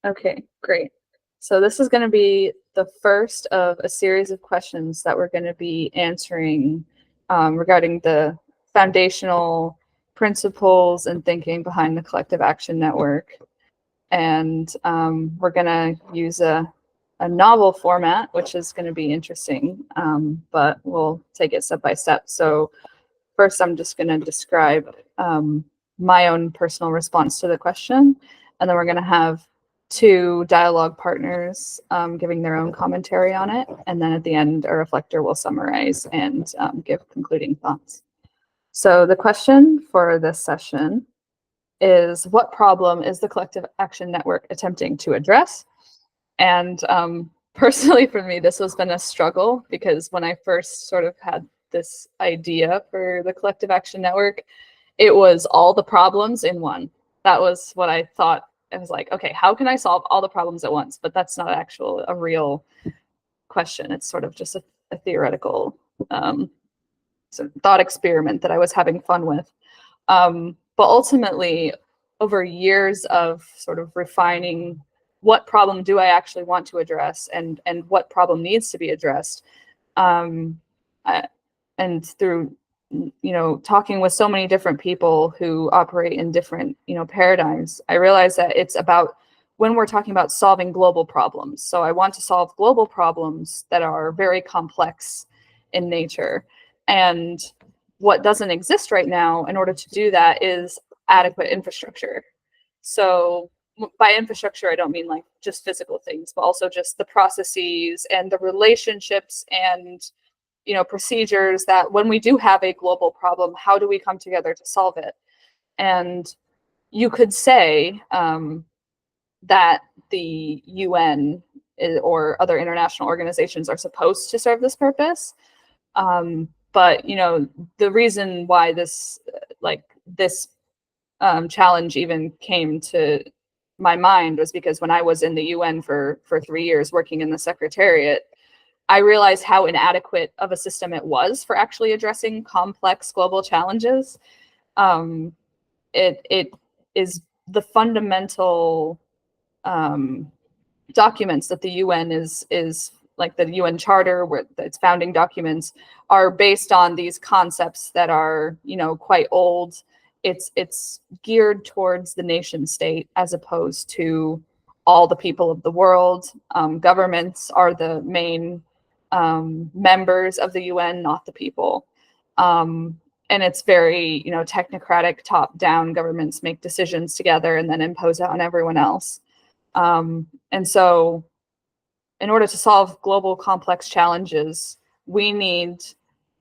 Okay, great. So this is going to be the first of a series of questions that we're going to be answering regarding the foundational principles and thinking behind the collective action network. And we're going to use a novel format, which is going to be interesting, but we'll take it step by step. So first, I'm just going to describe my own personal response to the question, and then we're going to have two dialogue partners giving their own commentary on it, and then at the end, a reflector will summarize and give concluding thoughts. So the question for this session is, what problem is the Collective Action Network attempting to address? And personally, for me, this has been a struggle, because when I first sort of had this idea for the Collective Action Network, it was all the problems in one. That was what I thought. I was like, okay, how can I solve all the problems at once? But that's not a real question. It's sort of just a theoretical sort of thought experiment that I was having fun with. But ultimately, over years of sort of refining what problem do I actually want to address, and what problem needs to be addressed, and through talking with so many different people who operate in different paradigms, I realized that it's about, when we're talking about solving global problems, so I want to solve global problems that are very complex in nature. And what doesn't exist right now in order to do that is adequate infrastructure. So by infrastructure, I don't mean like just physical things, but also just the processes and the relationships and procedures that, when we do have a global problem, how do we come together to solve it? And you could say that the UN or other international organizations are supposed to serve this purpose. But the reason why this challenge even came to my mind was because when I was in the UN for 3 years working in the Secretariat, I realized how inadequate of a system it was for actually addressing complex global challenges. It is the fundamental documents that the UN is like the UN Charter, where its founding documents are based on these concepts that are quite old. It's geared towards the nation state as opposed to all the people of the world. Governments are the main members of the UN, not the people. And it's very technocratic, top-down. Governments make decisions together and then impose it on everyone else. And so in order to solve global complex challenges, we need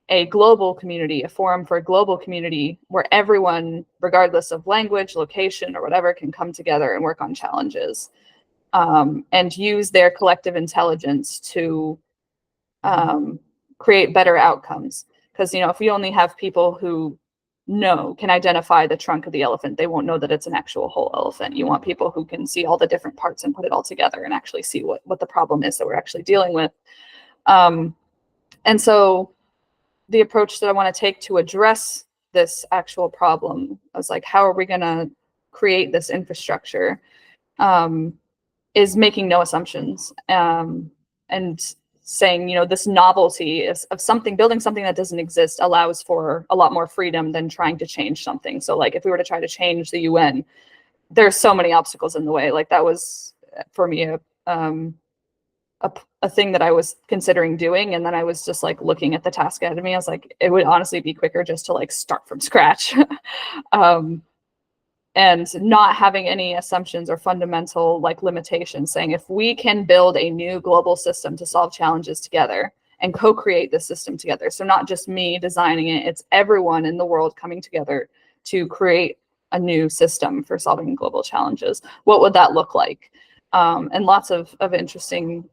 a global community, a forum for a global community where everyone, regardless of language, location, or whatever, can come together and work on challenges, and use their collective intelligence to create better outcomes. Because if we only have people who can identify the trunk of the elephant, they won't know that it's an actual whole elephant. You want people who can see all the different parts and put it all together and actually see what the problem is that we're actually dealing with. And so the approach that I want to take to address this actual problem, I was like, how are we going to create this infrastructure, is making no assumptions, and saying, this novelty of something, building something that doesn't exist, allows for a lot more freedom than trying to change something. So like if we were to try to change the UN, there's so many obstacles in the way. Like that was for me a thing that I was considering doing, and then I was just like looking at the task ahead of me. I was like, it would honestly be quicker just to like start from scratch. And not having any assumptions or fundamental like limitations, saying if we can build a new global system to solve challenges together and co-create this system together, so not just me designing it, it's everyone in the world coming together to create a new system for solving global challenges, what would that look like? And lots of interesting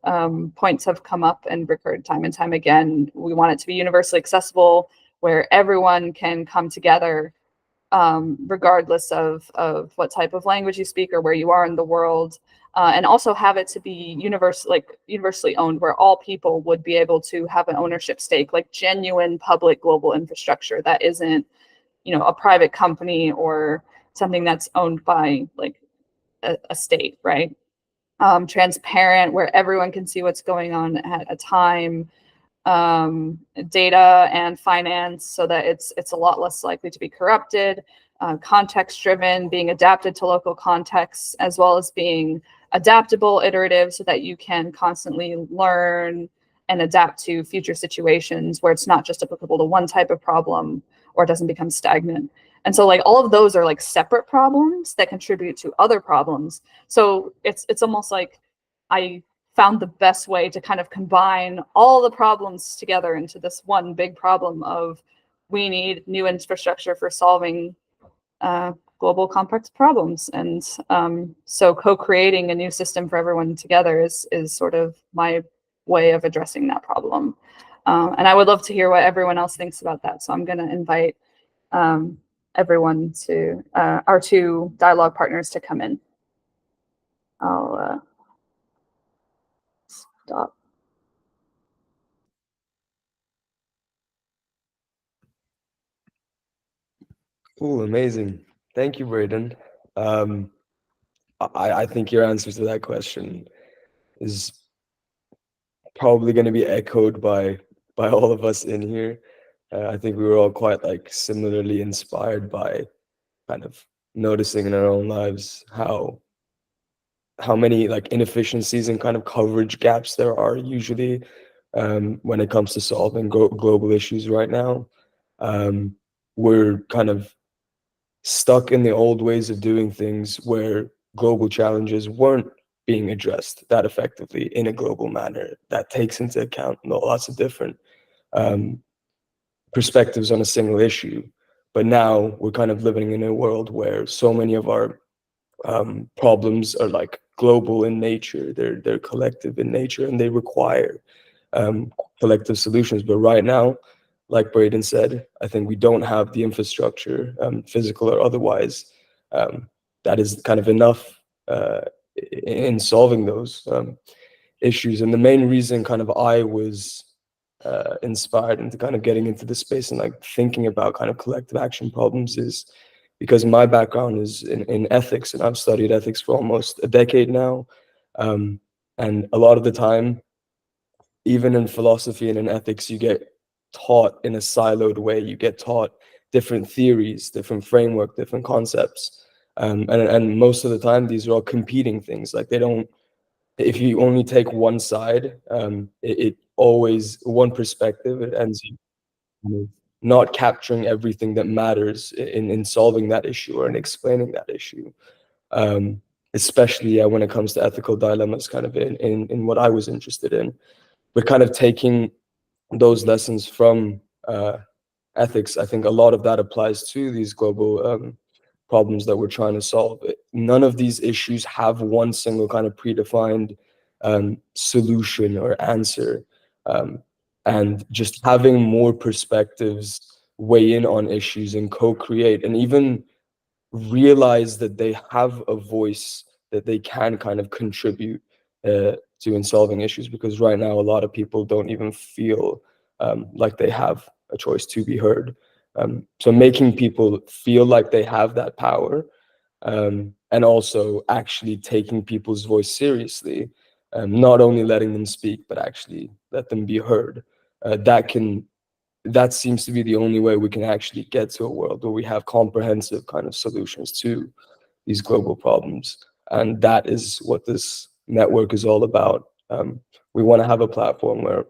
points have come up and recurred time and time again. We want it to be universally accessible, where everyone can come together, regardless of what type of language you speak or where you are in the world, and also have it to be universally owned, where all people would be able to have an ownership stake, like genuine public global infrastructure that isn't, a private company or something that's owned by like a state, right? transparent, where everyone can see what's going on at a time, data and finance, so that it's a lot less likely to be corrupted, context driven, being adapted to local contexts, as well as being adaptable, iterative, so that you can constantly learn and adapt to future situations where it's not just applicable to one type of problem or it doesn't become stagnant. And so like all of those are like separate problems that contribute to other problems. So it's almost like I found the best way to kind of combine all the problems together into this one big problem of we need new infrastructure for solving global complex problems. And so co-creating a new system for everyone together is sort of my way of addressing that problem. And I would love to hear what everyone else thinks about that. So I'm going to invite everyone to our two dialogue partners to come in. I'll stop. Cool, amazing. Thank you, Brayden. I think your answer to that question is probably going to be echoed by all of us in here. I think we were all quite like similarly inspired by kind of noticing in our own lives how many like inefficiencies and kind of coverage gaps there are usually when it comes to solving global issues right now. We're kind of stuck in the old ways of doing things where global challenges weren't being addressed that effectively in a global manner that takes into account lots of different perspectives on a single issue. But now we're kind of living in a world where so many of our problems are like global in nature. They're collective in nature, and they require collective solutions. But right now, like Brayden said, I think we don't have the infrastructure, physical or otherwise, that is kind of enough in solving those issues. And the main reason kind of I was inspired into kind of getting into this space and like thinking about kind of collective action problems is because my background is in ethics, and I've studied ethics for almost a decade now. And a lot of the time, even in philosophy and in ethics, you get taught in a siloed way. You get taught different theories, different framework, different concepts. And most of the time, these are all competing things. Like they don't, if you only take one side, it always, one perspective, it ends up not capturing everything that matters in solving that issue or in explaining that issue. Especially when it comes to ethical dilemmas, kind of in what I was interested in. But kind of taking those lessons from ethics, I think a lot of that applies to these global problems that we're trying to solve. None of these issues have one single kind of predefined solution or answer. And just having more perspectives weigh in on issues and co-create and even realize that they have a voice that they can kind of contribute to in solving issues, because right now a lot of people don't even feel like they have a choice to be heard. So making people feel like they have that power, and also actually taking people's voice seriously, not only letting them speak, but actually let them be heard. That seems to be the only way we can actually get to a world where we have comprehensive kind of solutions to these global problems. And that is what this network is all about. We want to have a platform where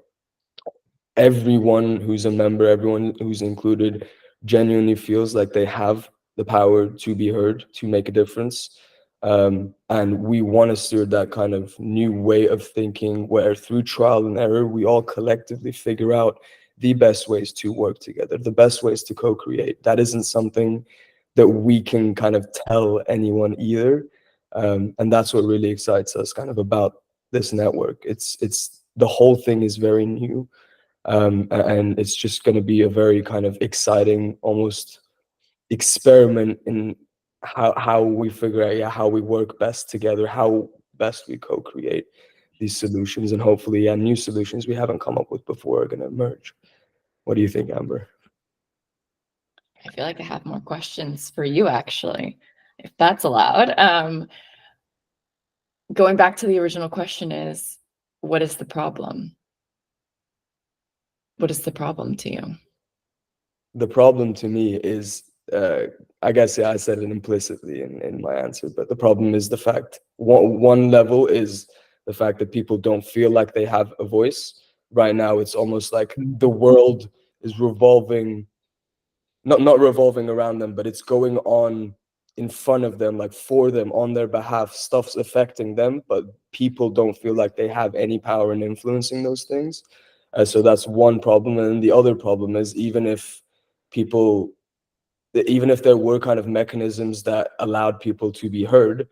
everyone who's a member, everyone who's included, genuinely feels like they have the power to be heard, to make a difference. And we want to steward that kind of new way of thinking where through trial and error, we all collectively figure out the best ways to work together, the best ways to co-create. That isn't something that we can kind of tell anyone either. And that's what really excites us kind of about this network. It's the whole thing is very new. And it's just going to be a very kind of exciting, almost experiment in how we figure out how we work best together, how best we co-create these solutions, and hopefully new solutions we haven't come up with before are going to emerge. What do you think, Amber? I feel like I have more questions for you, actually, if that's allowed. going back to the original question is, what is the problem? What is the problem to you? The problem to me is, I guess, yeah, I said it implicitly in my answer, but the problem is the fact, one level is the fact that people don't feel like they have a voice. Right now, it's almost like the world is revolving, not revolving around them, but it's going on in front of them, like for them, on their behalf. Stuff's affecting them, but people don't feel like they have any power in influencing those things. So that's one problem. And the other problem is, people even if there were kind of mechanisms that allowed people to be heard,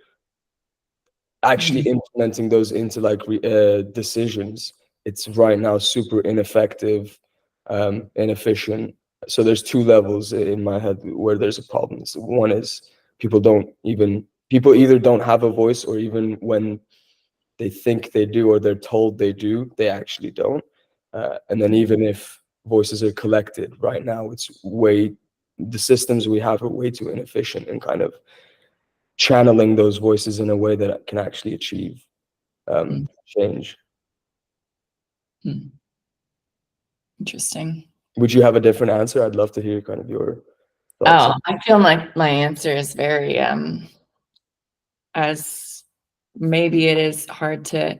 actually implementing those into like decisions, it's right now super ineffective, inefficient. So there's two levels in my head where there's a problem. So one is people either don't have a voice, or even when they think they do or they're told they do, they actually don't. And then even if voices are collected right now, the systems we have are way too inefficient in kind of channeling those voices in a way that can actually achieve change. Interesting. Would you have a different answer? I'd love to hear kind of your thoughts. Oh, I feel like my answer is very as maybe it is hard to,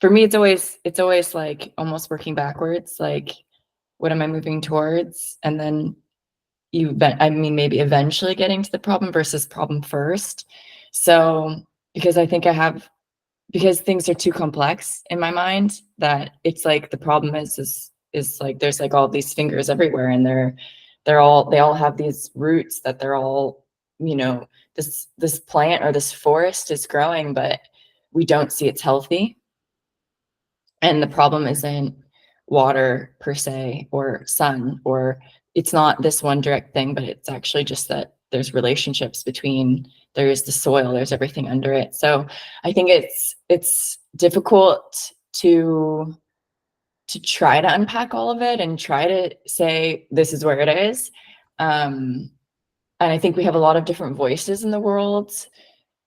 for me, it's always like almost working backwards, like what am I moving towards, and then maybe eventually getting to the problem versus problem first. So because I think because things are too complex in my mind, that it's like the problem is like there's like all these fingers everywhere, and they all have these roots that they're all, this plant or this forest is growing, but we don't see it's healthy. And the problem isn't water per se or sun, or it's not this one direct thing, but it's actually just that there's relationships between, there's the soil, there's everything under it. So I think it's difficult to try to unpack all of it and try to say this is where it is. And I think we have a lot of different voices in the world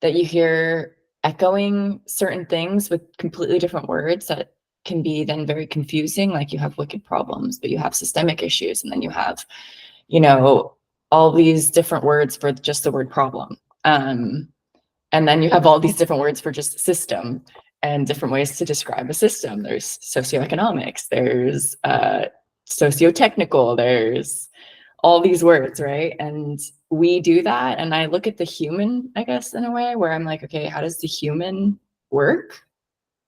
that you hear echoing certain things with completely different words that can be then very confusing. Like you have wicked problems, but you have systemic issues, and then you have, all these different words for just the word problem. And then you have all these different words for just system and different ways to describe a system. There's socioeconomics, there's socio-technical, there's all these words, right? And we do that. And I look at the human, I guess, in a way where I'm like, okay, how does the human work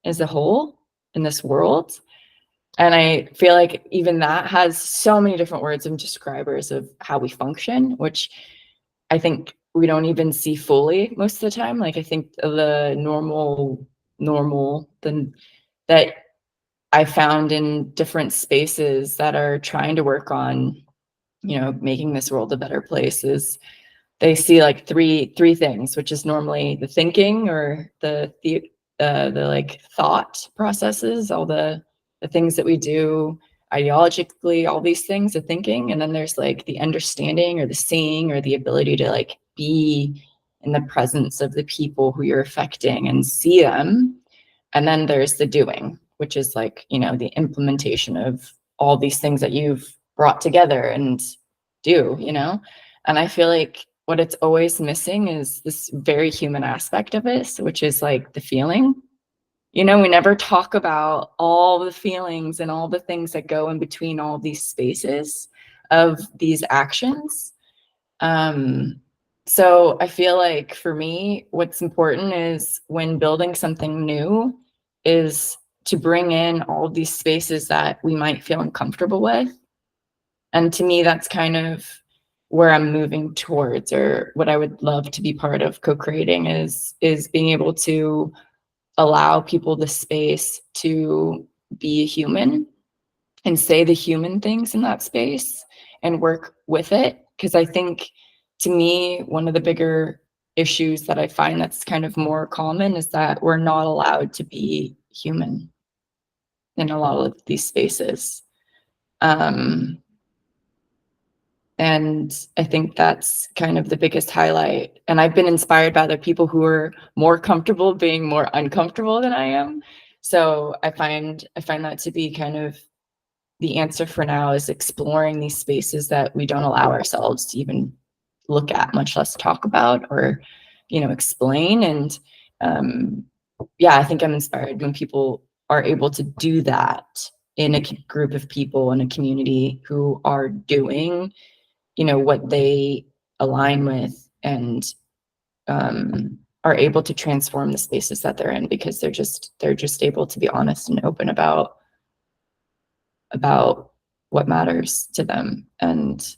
as a whole in this world? And I feel like even that has so many different words and describers of how we function, which I think we don't even see fully most of the time. Like I think the normal that I found in different spaces that are trying to work on, making this world a better place is they see like three things, which is normally the thinking or the like thought processes, all the things that we do ideologically, all these things, the thinking. And then there's like the understanding or the seeing or the ability to like be in the presence of the people who you're affecting and see them. And then there's the doing, which is like, the implementation of all these things that you've brought together and do, And I feel like what it's always missing is this very human aspect of it, which is like the feeling. We never talk about all the feelings and all the things that go in between all these spaces of these actions. So I feel like for me, what's important is when building something new is to bring in all these spaces that we might feel uncomfortable with. And to me, that's kind of where I'm moving towards, or what I would love to be part of co-creating is being able to allow people the space to be a human and say the human things in that space and work with it. Because I think, to me, one of the bigger issues that I find that's kind of more common is that we're not allowed to be human in a lot of these spaces. And I think that's kind of the biggest highlight. And I've been inspired by other people who are more comfortable being more uncomfortable than I am. So I find that to be kind of the answer for now, is exploring these spaces that we don't allow ourselves to even look at, much less talk about or, explain. And yeah, I think I'm inspired when people are able to do that in a group of people in a community who are doing, what they align with, and are able to transform the spaces that they're in, because they're just able to be honest and open about what matters to them. And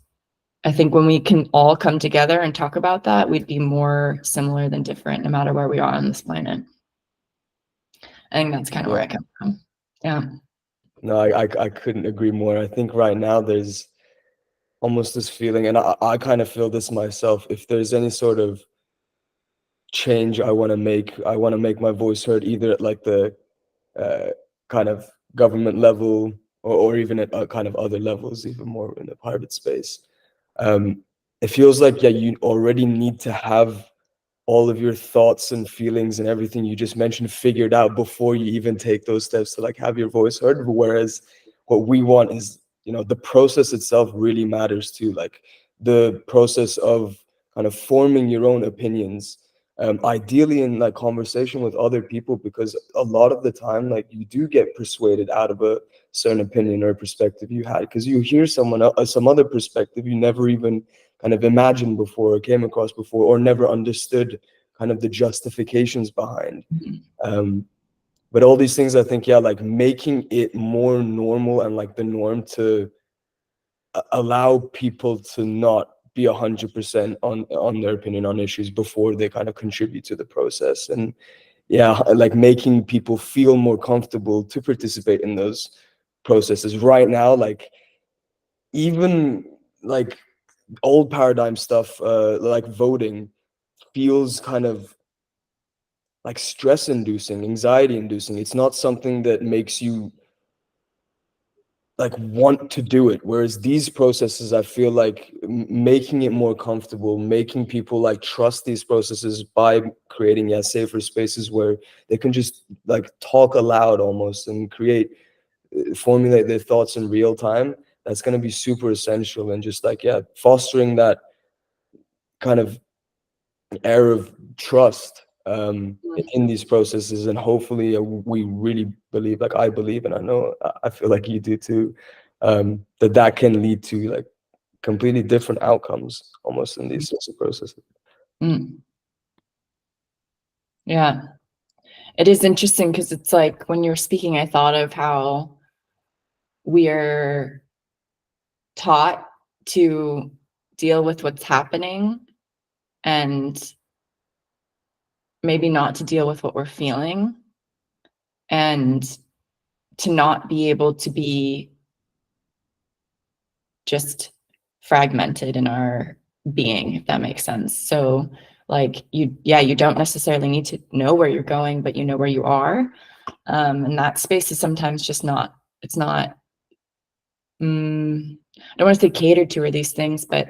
I think when we can all come together and talk about that, we'd be more similar than different, no matter where we are on this planet. I think that's kind of where I come from. Yeah. No, I couldn't agree more. I think right now there's almost this feeling, and I kind of feel this myself. If there's any sort of change I want to make my voice heard, either at like the kind of government level, or even at kind of other levels, even more in the private space. It feels like, yeah, you already need to have all of your thoughts and feelings and everything you just mentioned figured out before you even take those steps to like have your voice heard. Whereas what we want is, the process itself really matters too. Like the process of kind of forming your own opinions, ideally in like conversation with other people, because a lot of the time, like, you do get persuaded out of a certain opinion or perspective you had, because you hear some other perspective you never even kind of imagined before, or came across before, or never understood kind of the justifications behind. But all these things, I think, yeah, like making it more normal and like the norm to allow people to not be 100% on their opinion on issues before they kind of contribute to the process. And yeah, like making people feel more comfortable to participate in those processes. Right now, like even like old paradigm stuff, like voting, feels kind of like stress inducing, anxiety inducing. It's not something that makes you like want to do it. Whereas these processes, I feel like making it more comfortable, making people like trust these processes by creating, yeah, safer spaces where they can just like talk aloud almost and formulate their thoughts in real time. That's going to be super essential. And just like, yeah, fostering that kind of air of trust in these processes. And hopefully we really believe, like I believe, and I know I feel like you do too, that can lead to like completely different outcomes almost in these sorts of processes. Yeah, it is interesting, because it's like when you were speaking, I thought of how we're taught to deal with what's happening and maybe not to deal with what we're feeling, and to not be able to be just fragmented in our being, if that makes sense. So like you don't necessarily need to know where you're going, but you know where you are. And that space is sometimes just not, it's not, I don't want to say catered to, or these things, but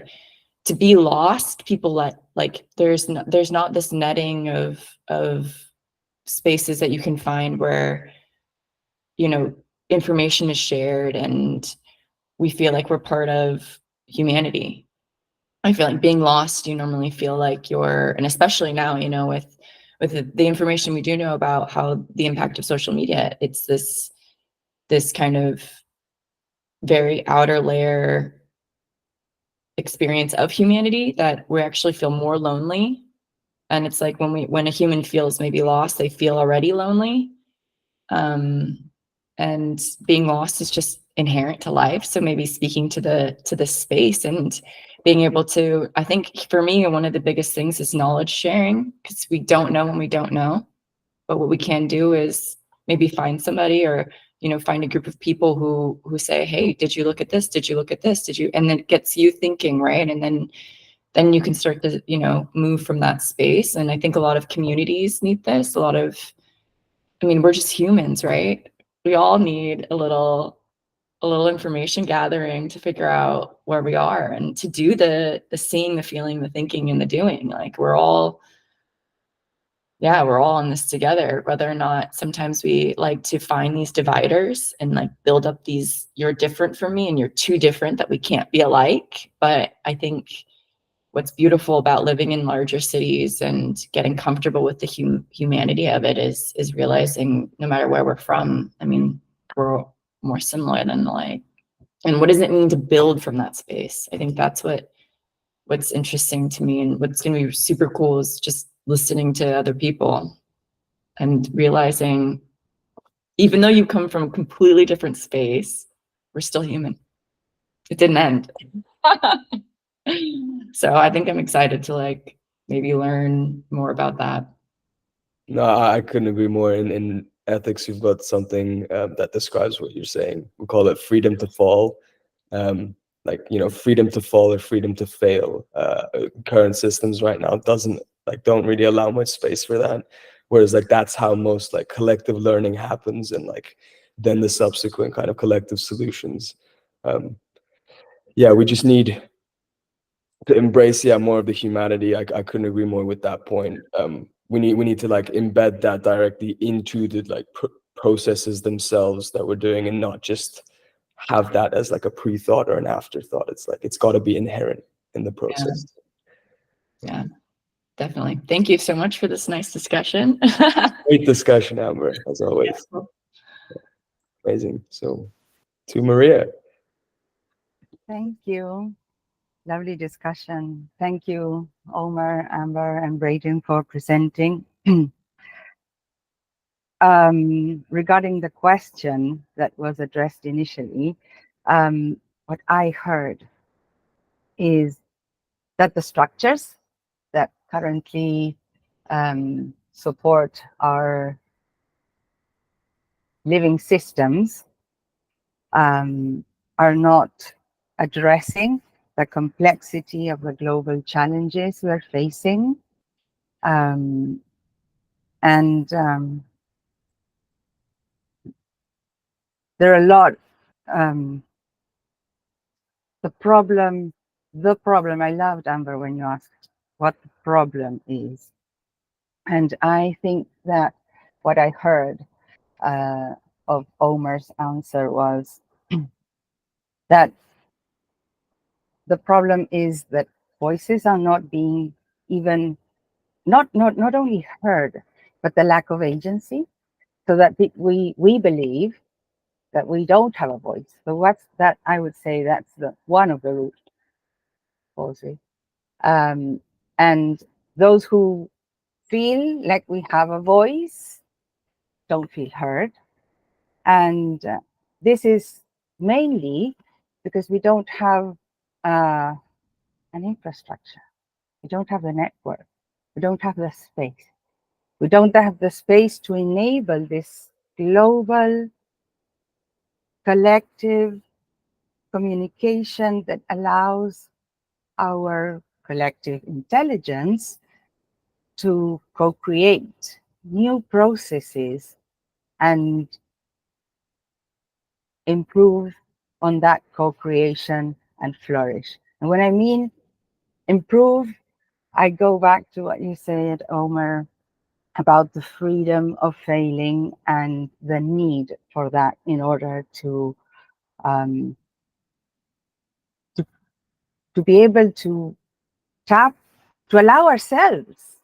to be lost, people there's not this netting of spaces that you can find where, information is shared and we feel like we're part of humanity. I feel like being lost, you normally feel like and especially now, with the information we do know about how the impact of social media, it's this kind of very outer layer experience of humanity that we actually feel more lonely. And it's like when a human feels maybe lost, they feel already lonely. And being lost is just inherent to life. So maybe speaking to the space and being able to, I think for me, one of the biggest things is knowledge sharing, because we don't know when we don't know. But what we can do is maybe find somebody, or find a group of people who say, hey, did you look at this? Did you look at this? Did you? And then it gets you thinking, right? And then you can start to, move from that space. And I think a lot of communities need this. We're just humans, right? We all need a little a little information gathering to figure out where we are, and to do the seeing, the feeling, the thinking, and the doing. Like we're all in this together, whether or not sometimes we like to find these dividers and like build up these, you're different from me and you're too different that we can't be alike. But I think what's beautiful about living in larger cities and getting comfortable with the humanity of it is realizing no matter where we're from, I mean, we're more similar than alike. And what does it mean to build from that space? I think that's what's interesting to me, and what's going to be super cool is just listening to other people and realizing, even though you come from a completely different space, we're still human. It didn't end. So I think I'm excited to like maybe learn more about that. No, I couldn't agree more. In ethics, you've got something that describes what you're saying. We call it freedom to fall. Like, you know, freedom to fall or freedom to fail. Current systems right now don't really allow much space for that. Whereas like that's how most like collective learning happens, and like then the subsequent kind of collective solutions. Yeah, we just need to embrace more of the humanity. I couldn't agree more with that point. We need to like embed that directly into the like processes themselves that we're doing, and not just have that as like a pre-thought or an afterthought. It's like it's got to be inherent in the process. Yeah, definitely. Thank you so much for this nice discussion. Great discussion, Amber, as always. Amazing. So to Maria. Thank you. Lovely discussion. Thank you, Omer, Amber, and Brayden for presenting. Regarding the question that was addressed initially, what I heard is that the structures that currently support our living systems are not addressing the complexity of the global challenges we're facing. There are a lot. The problem, I loved, Amber, when you asked what the problem is. And I think that what I heard of Omer's answer was that the problem is that voices are not being even, not only heard, but the lack of agency, so that we believe that we don't have a voice. So what's that? I would say that's one of the root causes. And those who feel like we have a voice don't feel heard. And this is mainly because we don't have an infrastructure. We don't have the network. We don't have the space. We don't have the space to enable this global, collective communication that allows our collective intelligence to co-create new processes and improve on that co-creation and flourish. And when I mean improve, I go back to what you said, Omer, about the freedom of failing and the need for that in order to be able to allow ourselves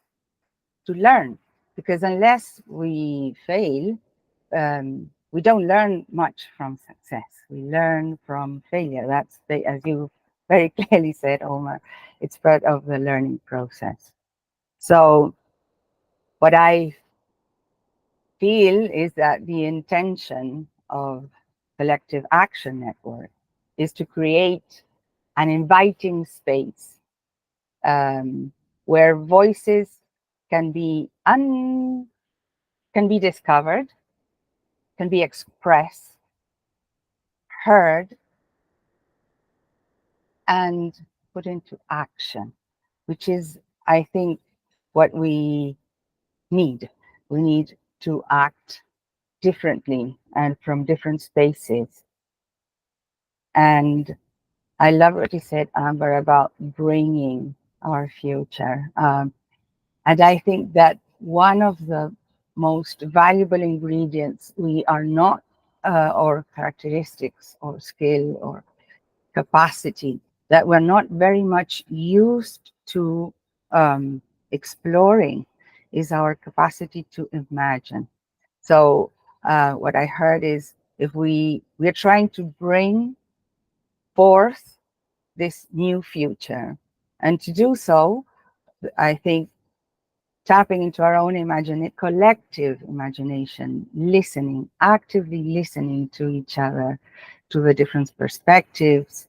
to learn. Because unless we fail, we don't learn much from success. We learn from failure. That's, as you very clearly said, Omer, it's part of the learning process. So what I feel is that the intention of Collective Action Network is to create an inviting space where voices can be discovered, can be expressed, heard, and put into action, which is, I think, what we need. We need to act differently and from different spaces And I love what you said, Amber, about bringing our future. And I think that one of the most valuable ingredients we are not, or characteristics or skill or capacity that we're not very much used to exploring is our capacity to imagine. So what I heard is if we're trying to bring forth this new future, and to do so, I think tapping into our own collective imagination, listening, actively listening to each other, to the different perspectives,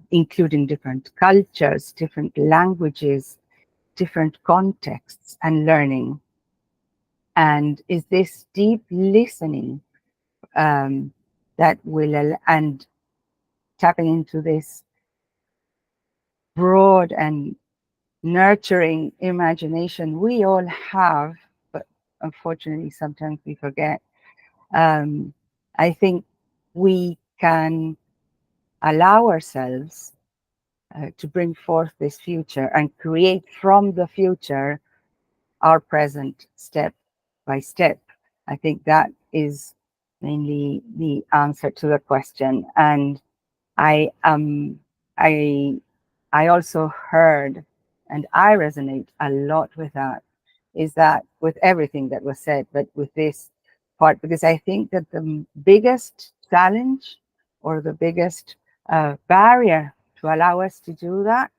including different cultures, different languages, different contexts, and learning. And is this deep listening that will, and tapping into this broad and nurturing imagination we all have, but unfortunately sometimes we forget. I think we can allow ourselves to bring forth this future and create from the future our present step by step. I think that is mainly the answer to the question. And I I also heard, and I resonate a lot with that, is that with everything that was said, but with this part, because I think that the biggest challenge or the biggest barrier to allow us to do that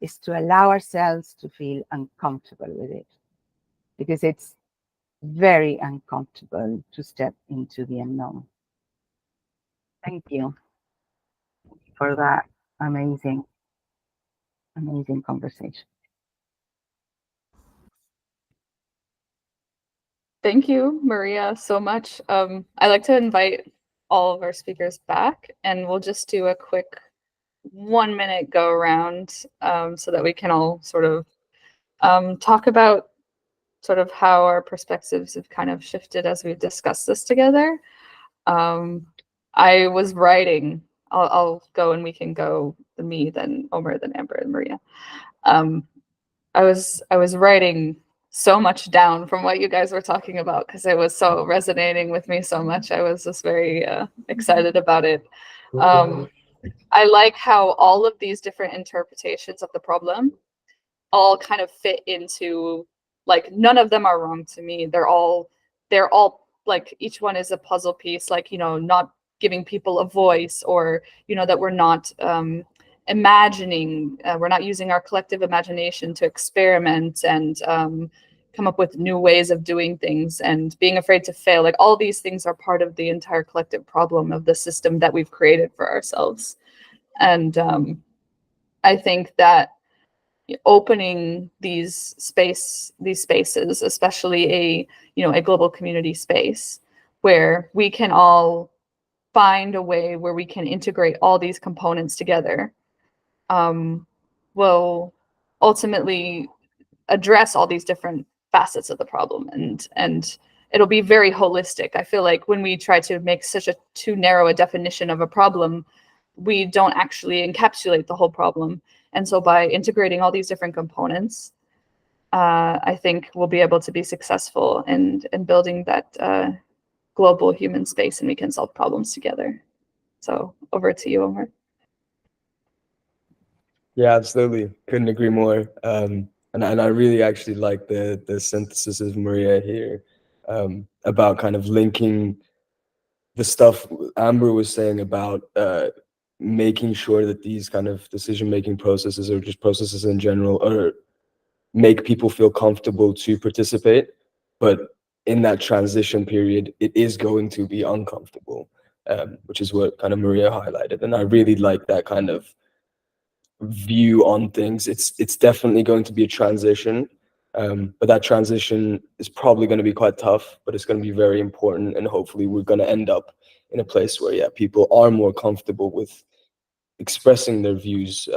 is to allow ourselves to feel uncomfortable with it, because it's very uncomfortable to step into the unknown. Thank you for that amazing, amazing conversation. Thank you, Maria, so much. I'd like to invite all of our speakers back, and we'll just do a quick 1 minute go around so that we can all sort of talk about sort of how our perspectives have kind of shifted as we discussed this together. I was writing. I'll go and we can go me, then Omer, then Amber, and Maria. I was writing so much down from what you guys were talking about because it was so resonating with me so much. I was just very excited about it. I like how all of these different interpretations of the problem all kind of fit into, like, none of them are wrong to me. They're all like, each one is a puzzle piece, like, not giving people a voice, or that we're not imagining, we're not using our collective imagination to experiment and come up with new ways of doing things, and being afraid to fail. Like, all these things are part of the entire collective problem of the system that we've created for ourselves. And I think that opening these spaces, especially a global community space, where we can all find a way where we can integrate all these components together, will ultimately address all these different facets of the problem, and it'll be very holistic. I feel like when we try to make such a too narrow a definition of a problem, we don't actually encapsulate the whole problem. And so by integrating all these different components, I think we'll be able to be successful in building that global human space, and we can solve problems together. So over to you, Omer. Yeah, absolutely. Couldn't agree more. And I really actually like the synthesis of Maria here, about kind of linking the stuff Amber was saying about making sure that these kind of decision-making processes, or just processes in general, or make people feel comfortable to participate. But in that transition period, it is going to be uncomfortable, which is what kind of Maria highlighted. And I really like that kind of view on things. It's definitely going to be a transition, but that transition is probably going to be quite tough, but it's going to be very important. And hopefully we're going to end up in a place where, people are more comfortable with expressing their views,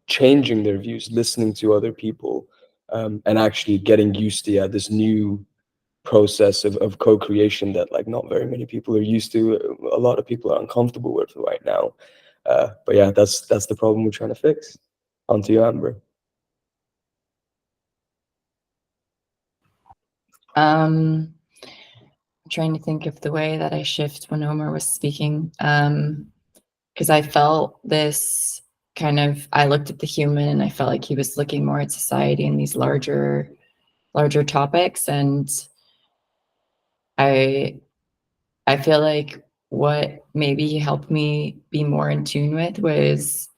changing their views, listening to other people, and actually getting used to this new process of co-creation that like not very many people are used to. A lot of people are uncomfortable with right now. But yeah, that's the problem we're trying to fix. On to you, Amber. I'm trying to think of the way that I shift when Omer was speaking. Because I felt this kind of, I looked at the human and I felt like he was looking more at society and these larger topics. And I feel like what maybe helped me be more in tune with was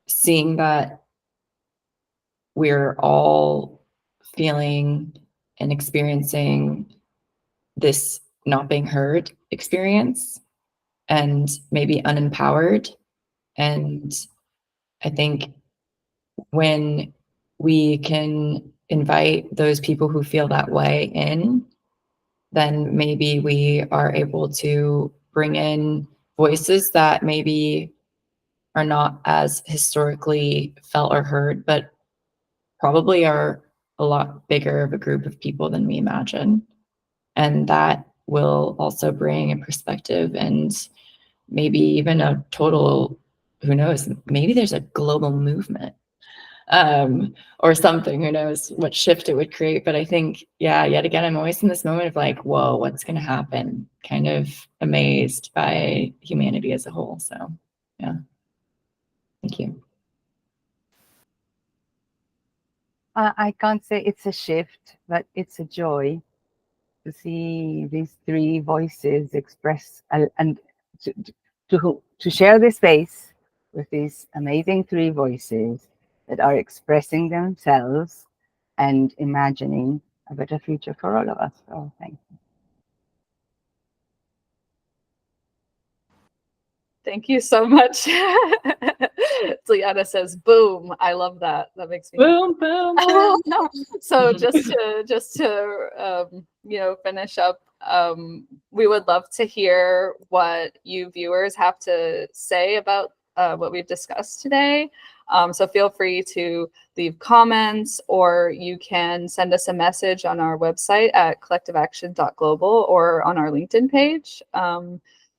seeing that we're all feeling and experiencing this not being heard experience and maybe unempowered. And I think when we can invite those people who feel that way in, then maybe we are able to bring in voices that maybe are not as historically felt or heard, but probably are a lot bigger of a group of people than we imagine. And that will also bring a perspective and maybe even a total, who knows, maybe there's a global movement or something, who knows what shift it would create. But I think, yeah, yet again, I'm always in this moment of like, whoa, what's going to happen? Kind of amazed by humanity as a whole. So, yeah. Thank you. I can't say it's a shift, but it's a joy to see these three voices express and to share the space with these amazing three voices that are expressing themselves and imagining a better future for all of us. So thank you. Thank you so much. Liana says, "Boom!" I love that. That makes me Boom, boom, boom. So just to finish up, we would love to hear what you viewers have to say about what we've discussed today. So feel free to leave comments, or you can send us a message on our website at collectiveaction.global or on our LinkedIn page.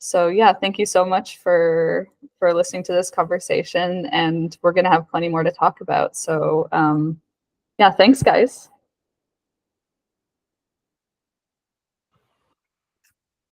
So yeah, thank you so much for listening to this conversation, and we're going to have plenty more to talk about. So yeah, thanks guys.